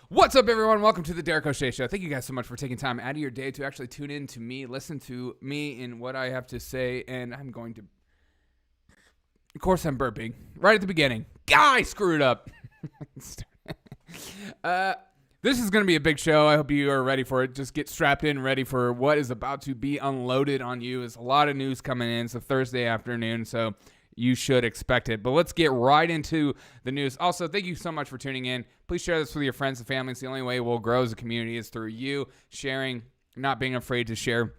What's up, everyone? Welcome to the Derek O'Shea Show. Thank you guys so much for taking time out of your day to actually tune in to me, listen to me and what I have to say, and I'm going to... Of course, I'm burping right at the beginning. I screwed up. This is going to be a big show. I hope you are ready for it. Just get strapped in, ready for what is about to be unloaded on you. There's a lot of news coming in. It's a Thursday afternoon, so you should expect it. But let's get right into the news. Also, thank you so much for tuning in. Please share this with your friends and family. It's the only way we'll grow as a community is through you sharing, not being afraid to share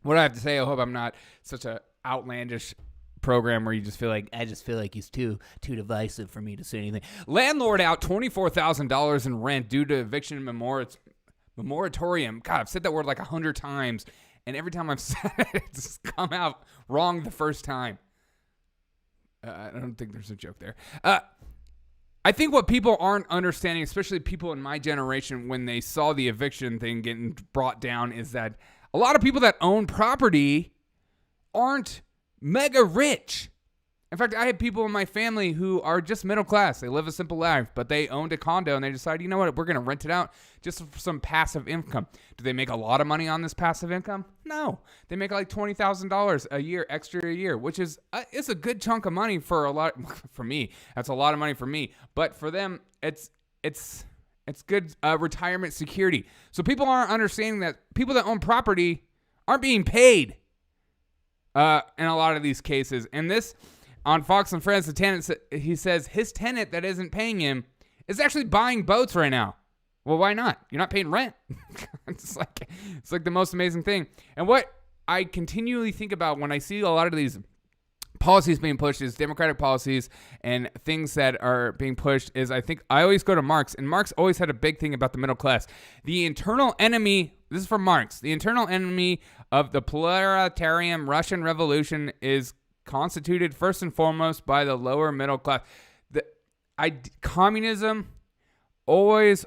what I have to say. I hope I'm not such an outlandish program where you just feel like, I just feel like he's too divisive for me to say anything. Landlord out $24,000 in rent due to eviction moratorium. God, I've said that word like 100 times, and every time I've said it, it's come out wrong the first time. I don't think there's a joke there. I think what people aren't understanding, especially people in my generation, when they saw the eviction thing getting brought down, is that a lot of people that own property aren't mega rich. In fact, I have people in my family who are just middle class. They live a simple life, but they owned a condo and they decided, you know what, we're going to rent it out just for some passive income. Do they make a lot of money on this passive income? No. They make like $20,000 a year, extra a year, which is it's a good chunk of money for a lot. For me, that's a lot of money for me. But for them, it's good retirement security. So people aren't understanding that people that own property aren't being paid in a lot of these cases. And this... On Fox and Friends, the tenant, he says his tenant that isn't paying him is actually buying boats right now. Well, why not? You're not paying rent. It's like the most amazing thing. And what I continually think about when I see a lot of these policies being pushed is Democratic policies and things that are being pushed is I always go to Marx, and Marx always had a big thing about the middle class. The internal enemy, this is from Marx, the internal enemy of the proletarian Russian Revolution is constituted first and foremost by the lower middle class. Communism always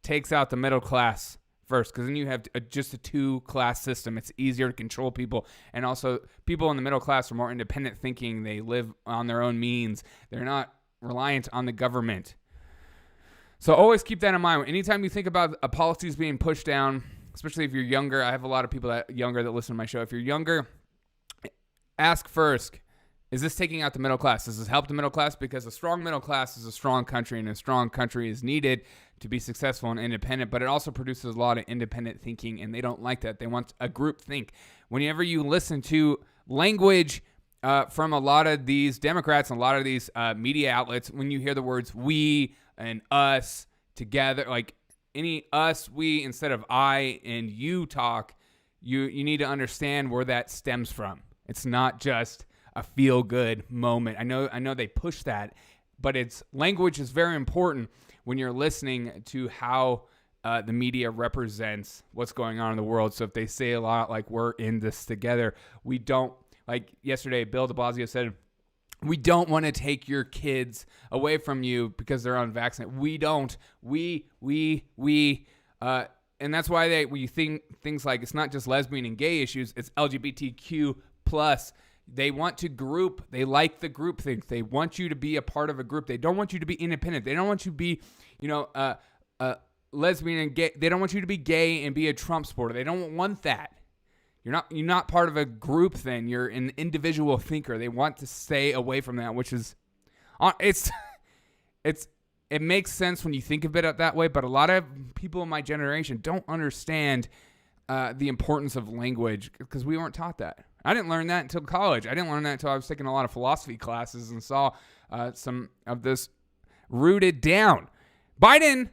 takes out the middle class first, because then you have just a two-class system. It's easier to control people, and also people in the middle class are more independent thinking. They live on their own means. They're not reliant on the government. So always keep that in mind. Anytime you think about policies being pushed down, especially if you're younger, I have a lot of people that listen to my show. If you're younger, ask first, is this taking out the middle class? Does this help the middle class? Because a strong middle class is a strong country, and a strong country is needed to be successful and independent, but it also produces a lot of independent thinking, and they don't like that. They want a group think. Whenever you listen to language from a lot of these Democrats and a lot of these media outlets, when you hear the words we and us together, like any us, we, instead of I and you talk, you need to understand where that stems from. It's not just a feel-good moment. I know they push that, but language is very important when you're listening to how the media represents what's going on in the world. So if they say a lot like we're in this together, we don't, like yesterday, Bill de Blasio said, we don't want to take your kids away from you because they're unvaccinated. We don't. And that's why when you think things like it's not just lesbian and gay issues, it's LGBTQ plus. They want to group. They like the group things. They want you to be a part of a group. They don't want you to be independent. They don't want you to be, lesbian and gay. They don't want you to be gay and be a Trump supporter. They don't want that. You're not part of a group thing. You're an individual thinker. They want to stay away from that, which is, it makes sense when you think of it that way. But a lot of people in my generation don't understand the importance of language because we weren't taught that. I didn't learn that until college. I didn't learn that until I was taking a lot of philosophy classes and saw some of this rooted down. Biden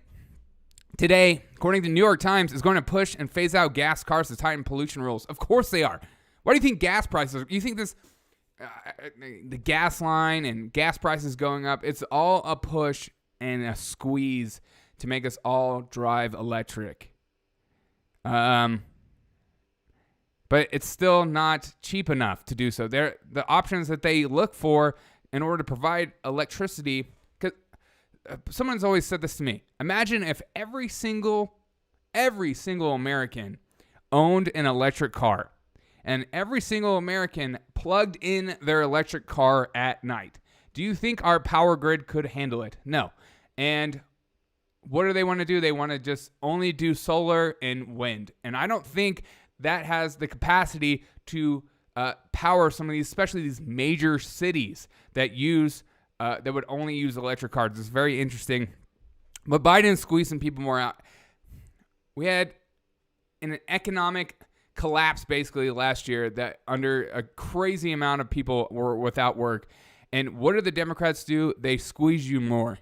today, according to the New York Times, is going to push and phase out gas cars to tighten pollution rules. Of course they are. Why do you think gas prices? You think this, the gas line and gas prices going up? It's all a push and a squeeze to make us all drive electric. But it's still not cheap enough to do so. The options that they look for in order to provide electricity, because someone's always said this to me. Imagine if every single American owned an electric car, and every single American plugged in their electric car at night. Do you think our power grid could handle it? No. And what do they want to do? They want to just only do solar and wind. And I don't think that has the capacity to power some of these, especially these major cities that would only use electric cars. It's very interesting. But Biden's squeezing people more out. We had an economic collapse basically last year that under a crazy amount of people were without work. And what do the Democrats do? They squeeze you more.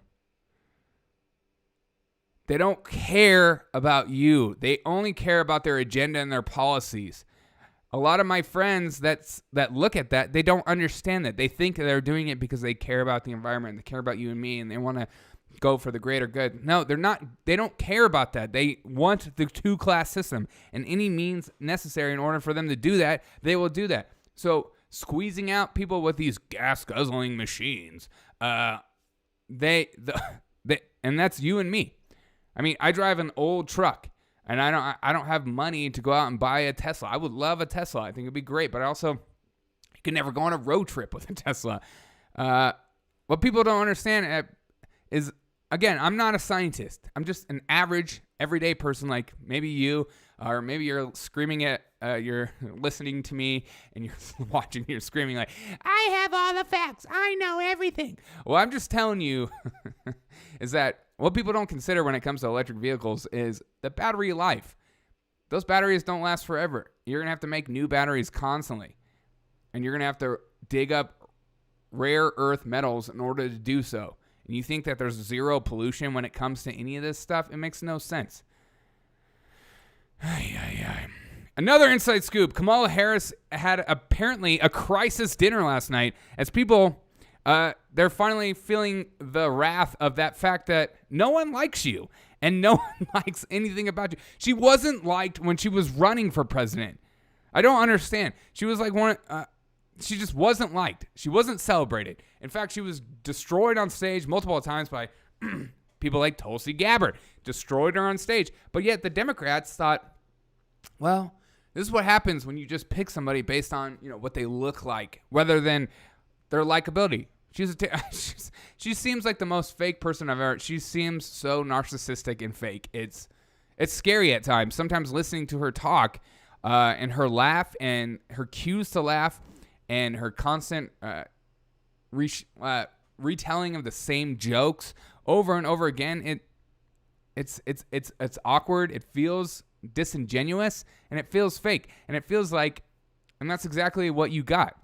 They don't care about you. They only care about their agenda and their policies. A lot of my friends that look at that, they don't understand that. They think they're doing it because they care about the environment, they care about you and me, and they want to go for the greater good. No, they're not. They don't care about that. They want the two-class system, and any means necessary in order for them to do that, they will do that. So squeezing out people with these gas-guzzling machines, and that's you and me. I mean, I drive an old truck, and I don't have money to go out and buy a Tesla. I would love a Tesla. I think it'd be great, but also you could never go on a road trip with a Tesla. What people don't understand is, again, I'm not a scientist. I'm just an average, everyday person like maybe you, or maybe you're screaming at, you're listening to me, and you're watching, you're screaming like, I have all the facts. I know everything. Well, I'm just telling you is that what people don't consider when it comes to electric vehicles is the battery life. Those batteries don't last forever. You're going to have to make new batteries constantly. And you're going to have to dig up rare earth metals in order to do so. And you think that there's zero pollution when it comes to any of this stuff? It makes no sense. Another inside scoop. Kamala Harris had apparently a crisis dinner last night as people... they're finally feeling the wrath of that fact that no one likes you and no one likes anything about you. She wasn't liked when she was running for president. I don't understand. She was like she just wasn't liked. She wasn't celebrated. In fact, she was destroyed on stage multiple times by people like Tulsi Gabbard. Destroyed her on stage. But yet the Democrats thought, well, this is what happens when you just pick somebody based on, what they look like rather than their likability. She seems like the most fake person I've ever. She seems so narcissistic and fake. It's scary at times. Sometimes listening to her talk, and her laugh and her cues to laugh, and her constant retelling of the same jokes over and over again. It's awkward. It feels disingenuous, and it feels fake, and it feels like, and that's exactly what you got.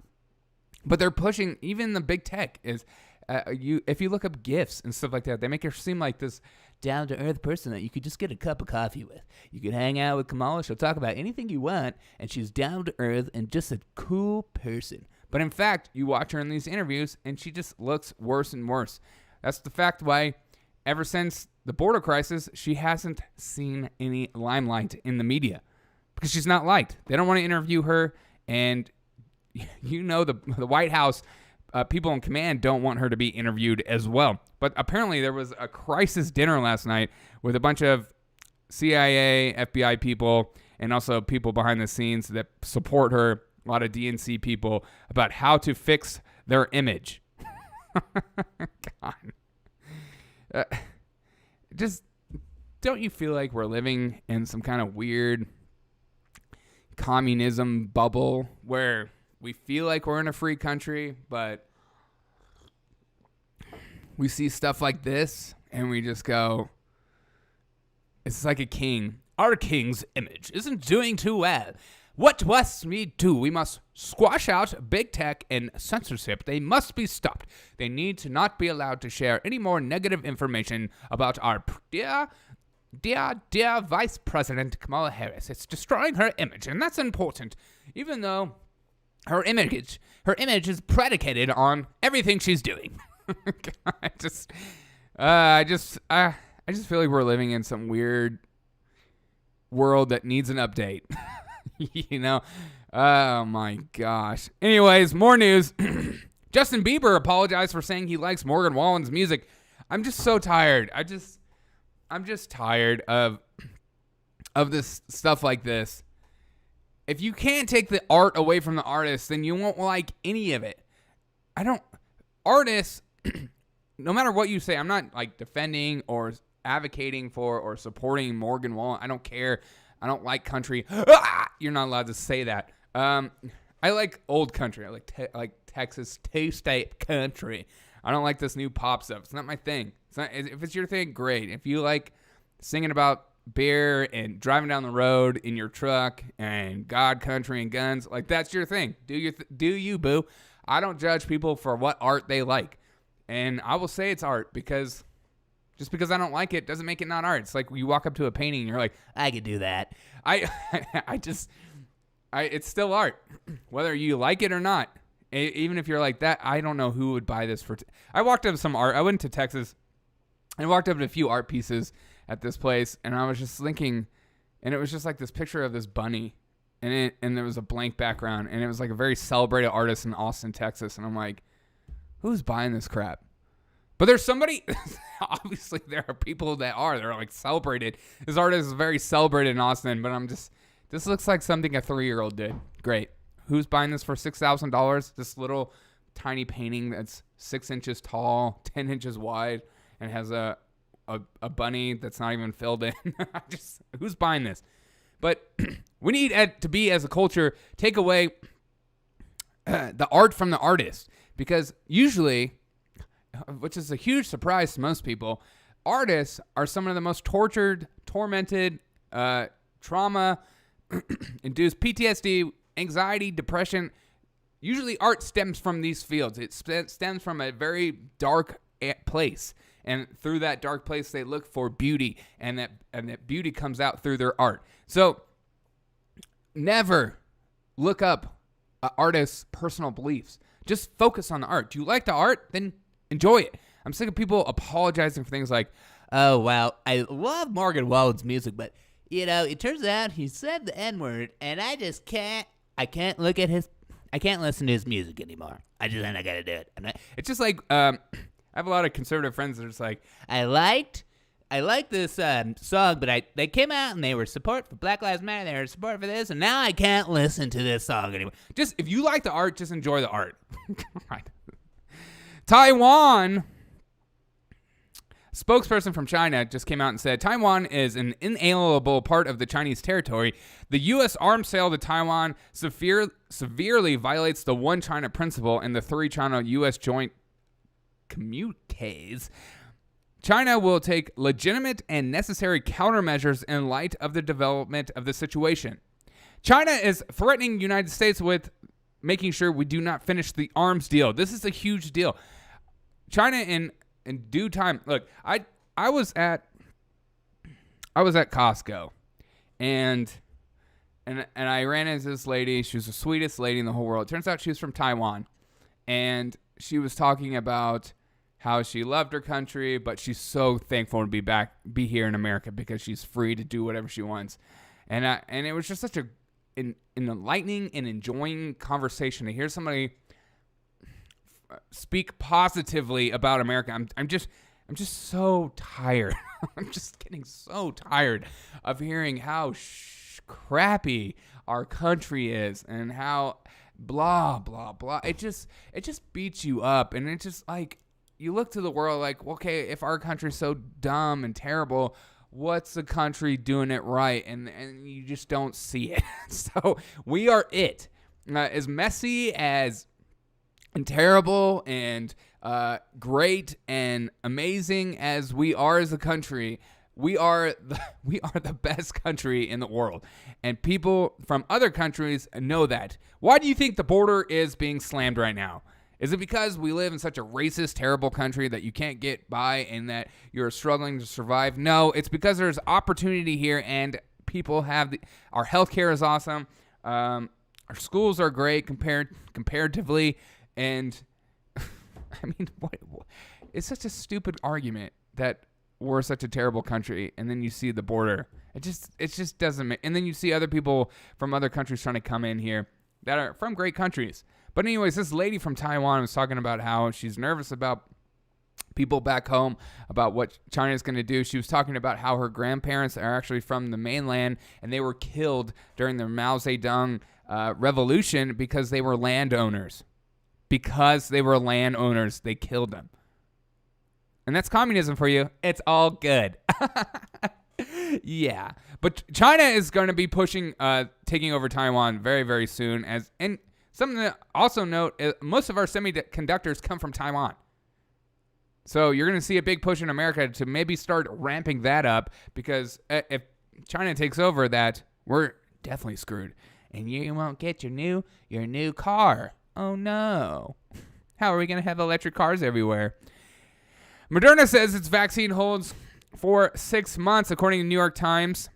But they're pushing, even the big tech is, if you look up GIFs and stuff like that, they make her seem like this down-to-earth person that you could just get a cup of coffee with. You could hang out with Kamala. She'll talk about anything you want, and she's down-to-earth and just a cool person. But in fact, you watch her in these interviews, and she just looks worse and worse. That's the fact why, ever since the border crisis, she hasn't seen any limelight in the media. Because she's not liked. They don't want to interview her, and... the White House people in command don't want her to be interviewed as well. But apparently there was a crisis dinner last night with a bunch of CIA, FBI people, and also people behind the scenes that support her, a lot of DNC people, about how to fix their image. God. Just don't you feel like we're living in some kind of weird communism bubble where we feel like we're in a free country, but we see stuff like this and we just go, it's like a king. Our king's image isn't doing too well. What must we do? We must squash out big tech and censorship. They must be stopped. They need to not be allowed to share any more negative information about our dear Vice President Kamala Harris. It's destroying her image, and that's important, even though her image is predicated on everything she's doing. I just feel like we're living in some weird world that needs an update. Oh my gosh. Anyways, more news. Justin Bieber apologized for saying he likes Morgan Wallen's music. I'm just so tired. I'm just tired of this stuff like this. If you can't take the art away from the artist, then you won't like any of it. Artists, no matter what you say, I'm not like defending or advocating for or supporting Morgan Wallen. I don't care. I don't like country. You're not allowed to say that. I like old country. I like Texas two-state country. I don't like this new pop stuff. It's not my thing. It's not, if it's your thing, great. If you like singing about beer and driving down the road in your truck and God, country, and guns, like that's your thing. Do you, boo? I don't judge people for what art they like. And I will say it's art because just because I don't like it doesn't make it not art. It's like you walk up to a painting and you're like, I could do that. It's still art, whether you like it or not. Even if you're like that, I don't know who would buy this for. I walked up to some art. I went to Texas and walked up to a few art pieces at this place, and I was just thinking, and it was just like this picture of this bunny, and there was a blank background, and it was like a very celebrated artist in Austin, Texas, and I'm like, who's buying this crap? But there's somebody, obviously there are people they're like celebrated. This artist is very celebrated in Austin, but I'm just, this looks like something a 3-year-old did. Great. Who's buying this for $6,000? This little tiny painting that's 6 inches tall, 10 inches wide, and has a bunny that's not even filled in. Who's buying this? But we need to be, as a culture, take away the art from the artist. Because usually, which is a huge surprise to most people, artists are some of the most tortured, tormented, trauma-induced PTSD, anxiety, depression. Usually art stems from these fields. It stems from a very dark place. And through that dark place, they look for beauty. And that beauty comes out through their art. So never look up an artist's personal beliefs. Just focus on the art. Do you like the art? Then enjoy it. I'm sick of people apologizing for things like, oh, well, I love Morgan Wallen's music, but, you know, it turns out he said the N-word, and I can't listen to his music anymore. I'm not going to do it. It's just like, I have a lot of conservative friends that are just like, I liked this song, but they came out and they were support for Black Lives Matter, they were support for this, and now I can't listen to this song anymore. Just, if you like the art, just enjoy the art. Taiwan spokesperson from China just came out and said, Taiwan is an inalienable part of the Chinese territory. The U.S. arms sale to Taiwan severely violates the One China principle and the 3 China-U.S. joint communiques. China will take legitimate and necessary countermeasures in light of the development of the situation. China is threatening the United States with making sure we do not finish the arms deal. This is a huge deal. China in due time. Look, I was at Costco, and I ran into this lady. She was the sweetest lady in the whole world. It turns out she was from Taiwan, and she was talking about how she loved her country, but she's so thankful to be here in America because she's free to do whatever she wants. And it was just such an enlightening and enjoying conversation to hear somebody speak positively about America. I'm just so tired. I'm just getting so tired of hearing how crappy our country is and how blah blah blah. It just beats you up, and it's just like you look to the world like, okay, if our country's so dumb and terrible, what's the country doing it right? And you just don't see it. So we are it. As messy as and terrible and great and amazing as we are as a country, we are the best country in the world. And people from other countries know that. Why do you think the border is being slammed right now? Is it because we live in such a racist, terrible country that you can't get by and that you're struggling to survive? No, it's because there's opportunity here and people have our healthcare is awesome. Our schools are great comparatively. And I mean, it's such a stupid argument that we're such a terrible country. And then you see the border. It just doesn't make, and then you see other people from other countries trying to come in here that are from great countries. But anyways, this lady from Taiwan was talking about how she's nervous about people back home, about what China's going to do. She was talking about how her grandparents are actually from the mainland, and they were killed during the Mao Zedong revolution because they were landowners. Because they were landowners, they killed them. And that's communism for you. It's all good. Yeah, but China is going to be pushing, taking over Taiwan very, very soon. And something to also note, most of our semiconductors come from Taiwan. So you're going to see a big push in America to maybe start ramping that up, because if China takes over that, we're definitely screwed. And you won't get your new car. Oh no. How are we going to have electric cars everywhere? Moderna says its vaccine holds for 6 months, according to New York Times.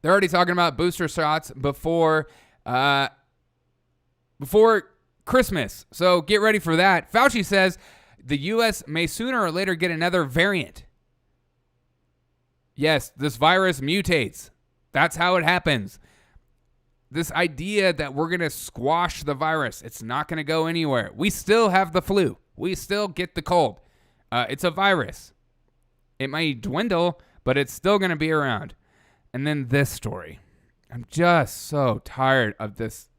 They're already talking about booster shots before Christmas. So get ready for that. Fauci says the U.S. may sooner or later get another variant. Yes, this virus mutates. That's how it happens. This idea that we're going to squash the virus, it's not going to go anywhere. We still have the flu. We still get the cold. It's a virus. It might dwindle, but it's still going to be around. And then this story. I'm just so tired of this.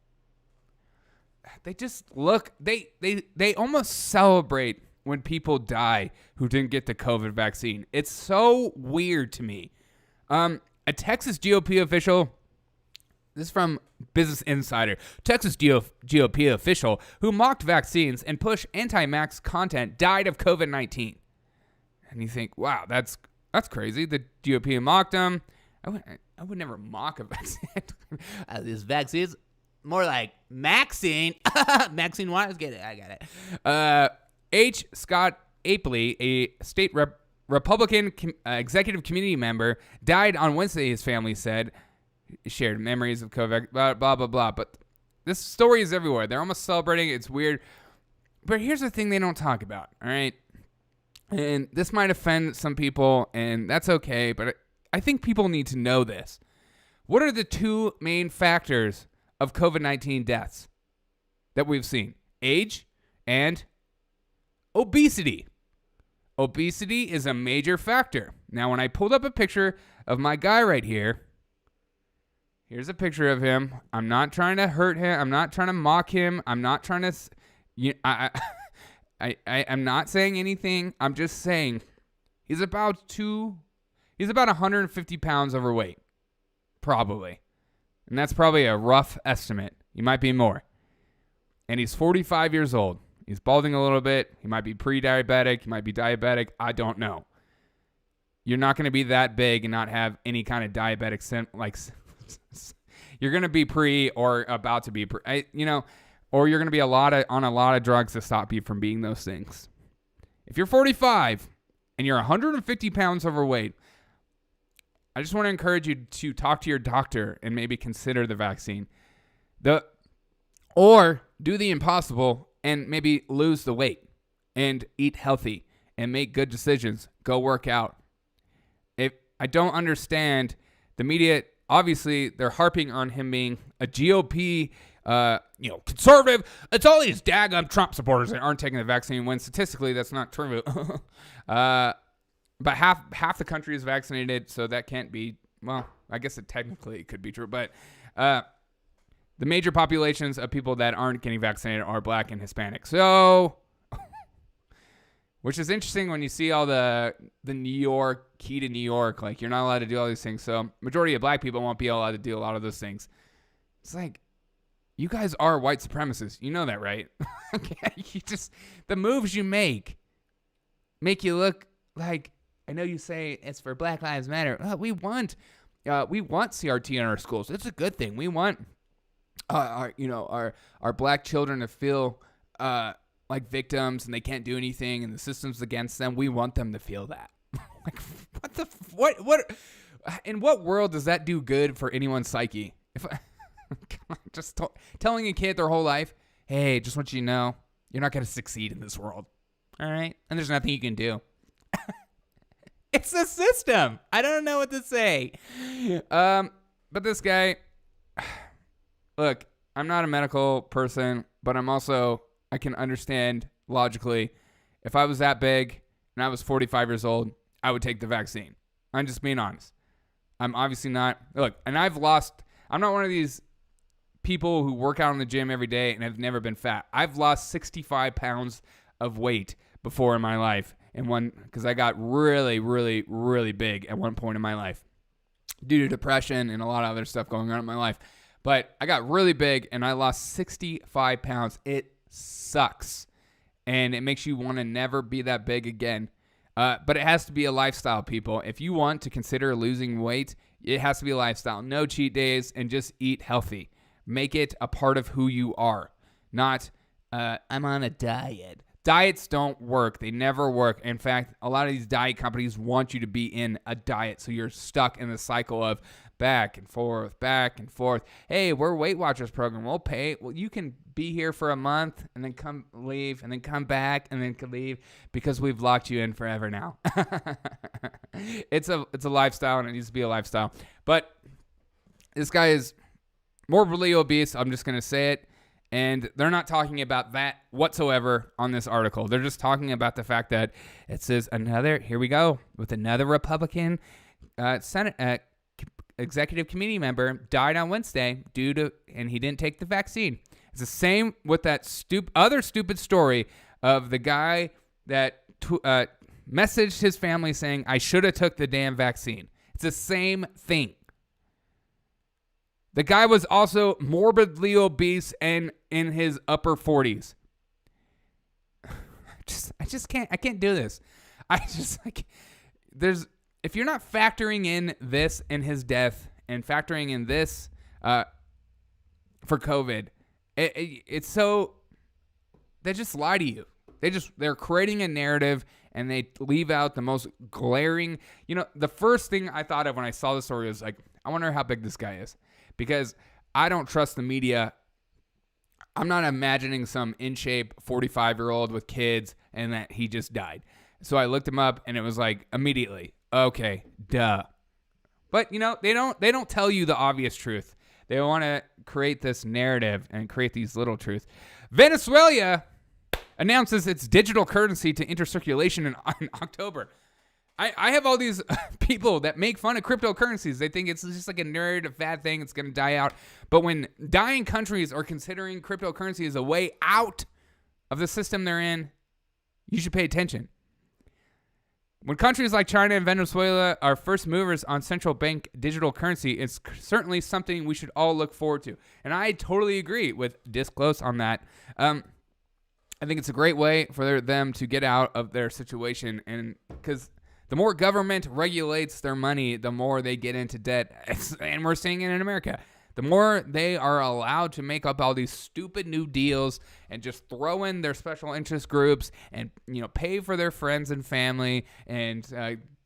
They just look, they almost celebrate when people die who didn't get the COVID vaccine. It's so weird to me. A Texas GOP official, this is from Business Insider, Texas GOP official who mocked vaccines and pushed anti-max content died of COVID-19. And you think, wow, that's crazy. The GOP mocked him. I would never mock a vaccine. This vaccine's more like Maxine. Maxine Waters, get it. I got it. H. Scott Apley, a state Republican executive committee member, died on Wednesday, his family said. Shared memories of COVID, blah, blah, blah, blah. But this story is everywhere. They're almost celebrating. It's weird. But here's the thing they don't talk about, all right? And this might offend some people, and that's okay, but I think people need to know this. What are the two main factors of COVID-19 deaths that we've seen? Age and obesity. Obesity is a major factor. Now, when I pulled up a picture of my guy right here, here's a picture of him. I'm not trying to hurt him. I'm not trying to mock him. I'm not trying to... I'm not saying anything. I'm just saying he's about 150 pounds overweight. Probably. And that's probably a rough estimate. He might be more. And he's 45 years old. He's balding a little bit. He might be pre-diabetic. He might be diabetic. I don't know. You're not going to be that big and not have any kind of diabetic you're going to be pre or about to be pre, or you're going to be on a lot of drugs to stop you from being those things. If you're 45 and you're 150 pounds overweight, I just want to encourage you to talk to your doctor and maybe consider the vaccine. Or do the impossible and maybe lose the weight and eat healthy and make good decisions. Go work out. If I don't understand the media, obviously they're harping on him being a GOP conservative. It's all these daggum Trump supporters that aren't taking the vaccine, when statistically that's not true. But half the country is vaccinated, so that can't be, well, I guess it technically could be true. But the major populations of people that aren't getting vaccinated are Black and Hispanic. So, which is interesting when you see all the New York, key to New York, like you're not allowed to do all these things. So majority of Black people won't be allowed to do a lot of those things. It's like, you guys are white supremacists. You know that, right? The moves you make you look like, I know you say it's for Black Lives Matter. We want CRT in our schools. It's a good thing. We want our Black children to feel like victims and they can't do anything and the system's against them. We want them to feel that. Like, what in what world does that do good for anyone's psyche? Just telling a kid their whole life, hey, just want you to know, you're not going to succeed in this world. All right? And there's nothing you can do. It's the system. I don't know what to say. But this guy, look, I'm not a medical person, but I can understand logically. If I was that big and I was 45 years old, I would take the vaccine. I'm just being honest. I'm obviously not. Look, and I'm not one of these people who work out in the gym every day and have never been fat. I've lost 65 pounds of weight before in my life, because I got really, really, really big at one point in my life due to depression and a lot of other stuff going on in my life. But I got really big and I lost 65 pounds. It sucks. And it makes you want to never be that big again. But it has to be a lifestyle, people. If you want to consider losing weight, it has to be a lifestyle. No cheat days and just eat healthy. Make it a part of who you are. Not, I'm on a diet. Diets don't work. They never work. In fact, a lot of these diet companies want you to be in a diet. So you're stuck in the cycle of back and forth, back and forth. Hey, we're Weight Watchers program. We'll pay. Well, you can be here for a month and then come leave and then come back and then leave because we've locked you in forever now. It's a lifestyle and it needs to be a lifestyle. But this guy is morbidly obese. I'm just going to say it. And they're not talking about that whatsoever on this article. They're just talking about the fact that it says here we go, with another Republican Senate executive committee member died on Wednesday and he didn't take the vaccine. It's the same with that other stupid story of the guy that messaged his family saying, I should have took the damn vaccine. It's the same thing. The guy was also morbidly obese and in his upper 40s. I can't do this. If you're not factoring in this and his death and factoring in this for COVID, it's so, they just lie to you. They're creating a narrative and they leave out the most glaring, the first thing I thought of when I saw the story was like, I wonder how big this guy is. Because I don't trust the media. I'm not imagining some in shape 45-year-old with kids and that he just died. So I looked him up and it was like immediately, okay, duh. But they don't tell you the obvious truth. They want to create this narrative and create these little truths. Venezuela announces its digital currency to enter circulation in October. I have all these people that make fun of cryptocurrencies. They think it's just like a nerd, a fad thing. It's going to die out. But when dying countries are considering cryptocurrency as a way out of the system they're in, you should pay attention. When countries like China and Venezuela are first movers on central bank digital currency, it's certainly something we should all look forward to. And I totally agree with Disclose on that. I think it's a great way for them to get out of their situation, and because the more government regulates their money, the more they get into debt. And we're seeing it in America. The more they are allowed to make up all these stupid new deals and just throw in their special interest groups and, pay for their friends and family and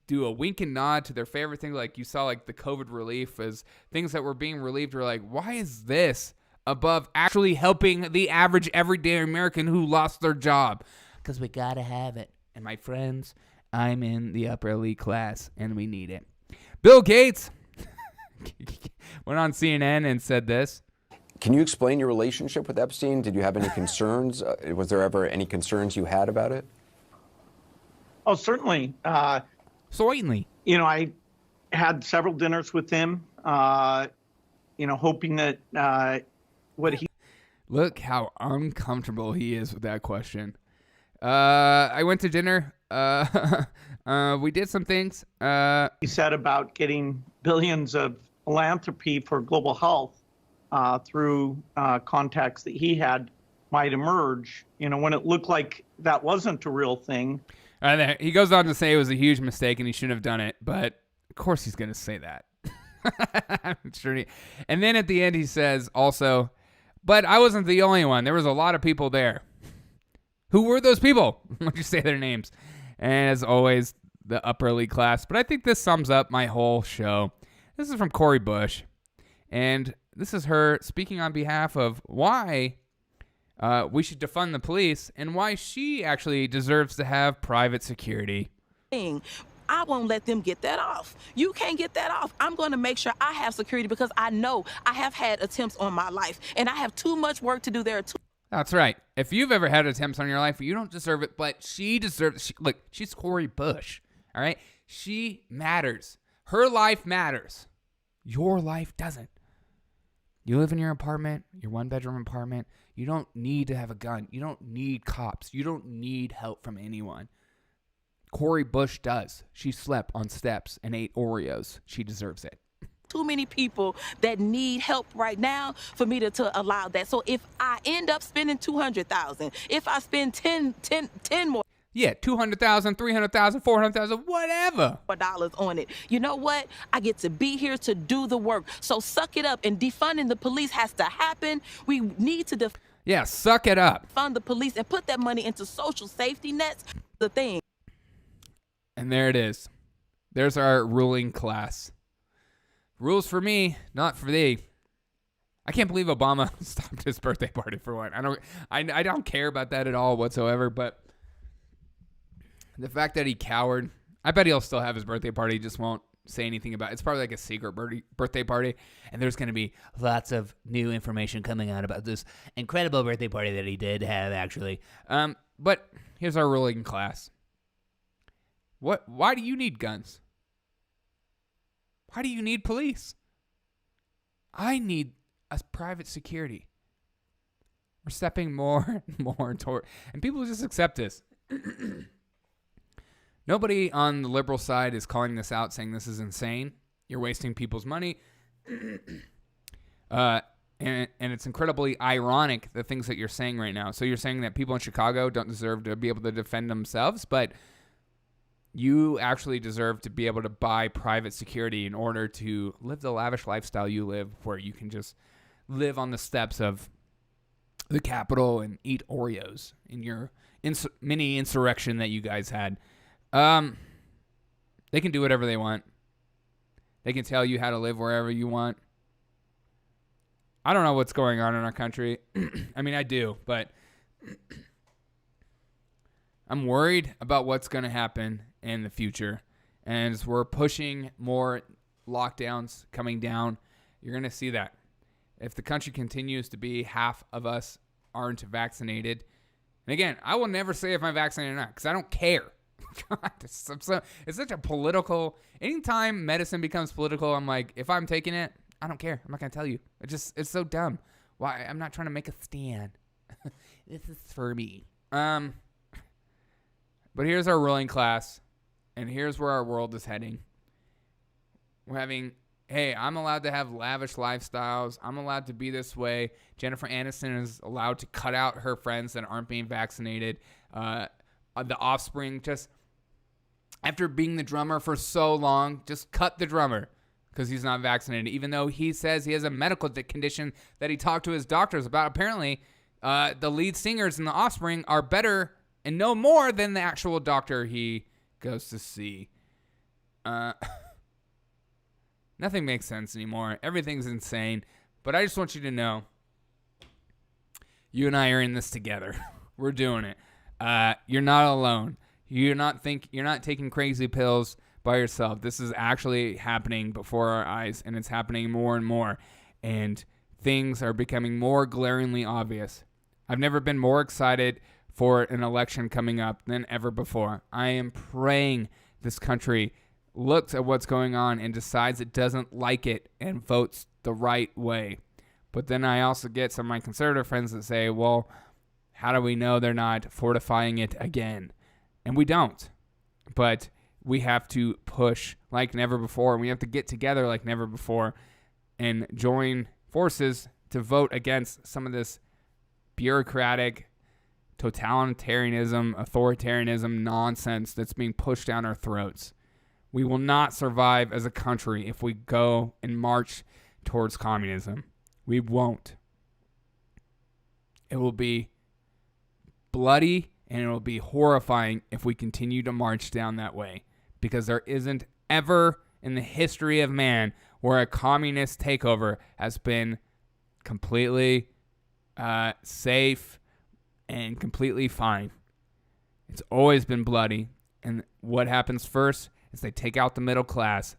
do a wink and nod to their favorite thing. Like you saw, like the COVID relief as things that were being relieved were like, why is this above actually helping the average everyday American who lost their job? Because we got to have it. And my friends, I'm in the upper elite class, and we need it. Bill Gates went on CNN and said this. Can you explain your relationship with Epstein? Did you have any concerns? Was there ever any concerns you had about it? Oh, certainly. Certainly. I had several dinners with him, hoping that what he... Look how uncomfortable he is with that question. I went to dinner. We did some things. He said about getting billions of philanthropy for global health through contacts that he had might emerge, when it looked like that wasn't a real thing. He goes on to say it was a huge mistake and he shouldn't have done it, but of course he's going to say that. I'm sure and then at the end he says also, but I wasn't the only one. There was a lot of people there. Who were those people? Why don't you say their names? And as always, the upper elite class. But I think this sums up my whole show. This is from Cori Bush. And this is her speaking on behalf of why we should defund the police and why she actually deserves to have private security. I won't let them get that off. You can't get that off. I'm going to make sure I have security because I know I have had attempts on my life and I have too much work to do there too. That's right. If you've ever had attempts on your life, you don't deserve it, but she deserves it. Look, she's Cori Bush, all right? She matters. Her life matters. Your life doesn't. You live in your apartment, your one-bedroom apartment. You don't need to have a gun. You don't need cops. You don't need help from anyone. Cori Bush does. She slept on steps and ate Oreos. She deserves it. Too many people that need help right now for me to allow that. So if I end up spending $200,000, if I spend 10 more Yeah, 200,000, 300,000, 400,000, whatever. dollars on it, you know what? I get to be here to do the work. So suck it up, and defunding the police has to happen. We need to Yeah, suck it up. defund the police and put that money into social safety nets. The thing. And there it is. There's our ruling class. Rules for me, not for thee. I can't believe Obama stopped his birthday party for one. I don't care about that at all whatsoever, but the fact that he cowered, I bet he'll still have his birthday party, he just won't say anything about it. It's probably like a secret birthday party, and there's going to be lots of new information coming out about this incredible birthday party that he did have, actually. But here's our ruling class. Why do you need guns? Why do you need police? I need a private security. We're stepping more and more toward, and people just accept this. Nobody on the liberal side is calling this out, saying this is insane. You're wasting people's money. And it's incredibly ironic, the things that you're saying right now. So you're saying that people in Chicago don't deserve to be able to defend themselves, but you actually deserve to be able to buy private security in order to live the lavish lifestyle you live, where you can just live on the steps of the Capitol and eat Oreos in your mini insurrection that you guys had. They can do whatever they want. They can tell you how to live wherever you want. I don't know what's going on in our country. I mean, I do, but I'm worried about what's going to happen in the future. And as we're pushing more lockdowns coming down, you're going to see that. If the country continues to be half of us aren't vaccinated, and again, I will never say if I'm vaccinated or not, because I don't care. God, it's such a political, anytime medicine becomes political, I'm like, if I'm taking it, I don't care. I'm not going to tell you. It's so dumb. Why? I'm not trying to make a stand. This is for me. But here's our ruling class, and here's where our world is heading. We're having, hey, I'm allowed to have lavish lifestyles. I'm allowed to be this way. Jennifer Aniston is allowed to cut out her friends that aren't being vaccinated. The Offspring, just after being the drummer for so long, just cut the drummer because he's not vaccinated, even though he says he has a medical condition that he talked to his doctors about. Apparently, the lead singers in the Offspring are better and know more than the actual doctor he goes to see. Nothing makes sense anymore. Everything's insane. But I just want you to know, you and I are in this together. We're doing it. You're not alone. You're not taking crazy pills by yourself. This is actually happening before our eyes, and it's happening more and more. And things are becoming more glaringly obvious. I've never been more excited for an election coming up than ever before. I am praying this country looks at what's going on and decides it doesn't like it and votes the right way. But then I also get some of my conservative friends that say, well, how do we know they're not fortifying it again? And we don't. But we have to push like never before. We have to get together like never before and join forces to vote against some of this bureaucratic, totalitarianism, authoritarianism nonsense that's being pushed down our throats. We will not survive as a country if we go and march towards communism. We won't. It will be bloody and it will be horrifying if we continue to march down that way, because there isn't ever in the history of man where a communist takeover has been completely safe and completely fine. It's always been bloody. And what happens first is they take out the middle class,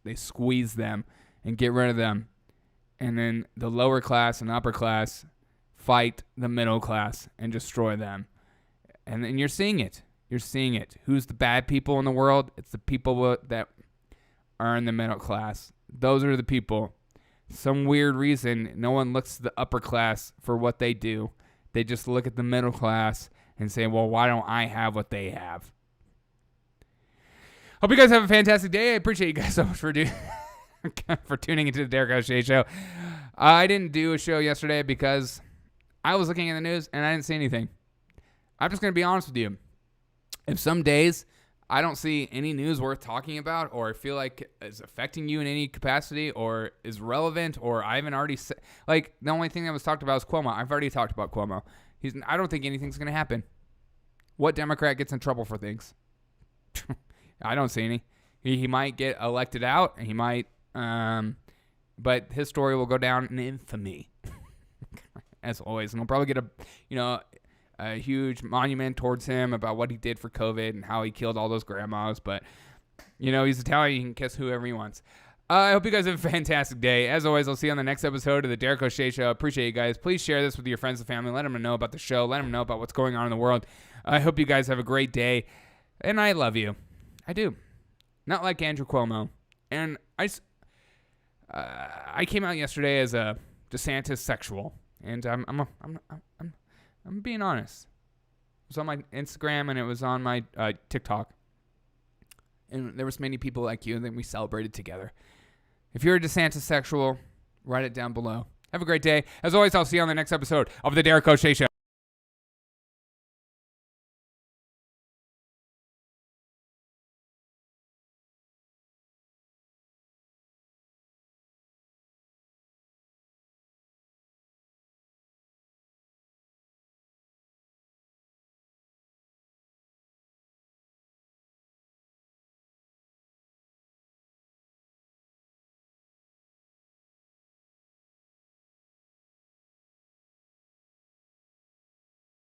they squeeze them and get rid of them. And then the lower class and upper class fight the middle class and destroy them. And then you're seeing it. You're seeing it. Who's the bad people in the world? It's the people that are in the middle class. Those are the people. Some weird reason, no one looks to the upper class for what they do. They just look at the middle class and say, well, why don't I have what they have? Hope you guys have a fantastic day. I appreciate you guys so much for for tuning into the Derek O'Shea Show. I didn't do a show yesterday because I was looking at the news and I didn't see anything. I'm just going to be honest with you. If some days I don't see any news worth talking about, or I feel like it's affecting you in any capacity, or is relevant, or I haven't already said, like, the only thing that was talked about is Cuomo. I've already talked about Cuomo. I don't think anything's going to happen. What Democrat gets in trouble for things? I don't see any. He might get elected out, and he might, but his story will go down in infamy, as always. And he'll probably get a huge monument towards him about what he did for COVID and how he killed all those grandmas. But, he's Italian. He can kiss whoever he wants. I hope you guys have a fantastic day. As always, I'll see you on the next episode of the Derek O'Shea Show. Appreciate you guys. Please share this with your friends and family. Let them know about the show. Let them know about what's going on in the world. I hope you guys have a great day. And I love you. I do. Not like Andrew Cuomo. And I came out yesterday as a DeSantis sexual. And I'm being honest. It was on my Instagram and it was on my TikTok. And there was many people like you, and then we celebrated together. If you're a DeSantis sexual, write it down below. Have a great day. As always, I'll see you on the next episode of the Derek O'Shea Show.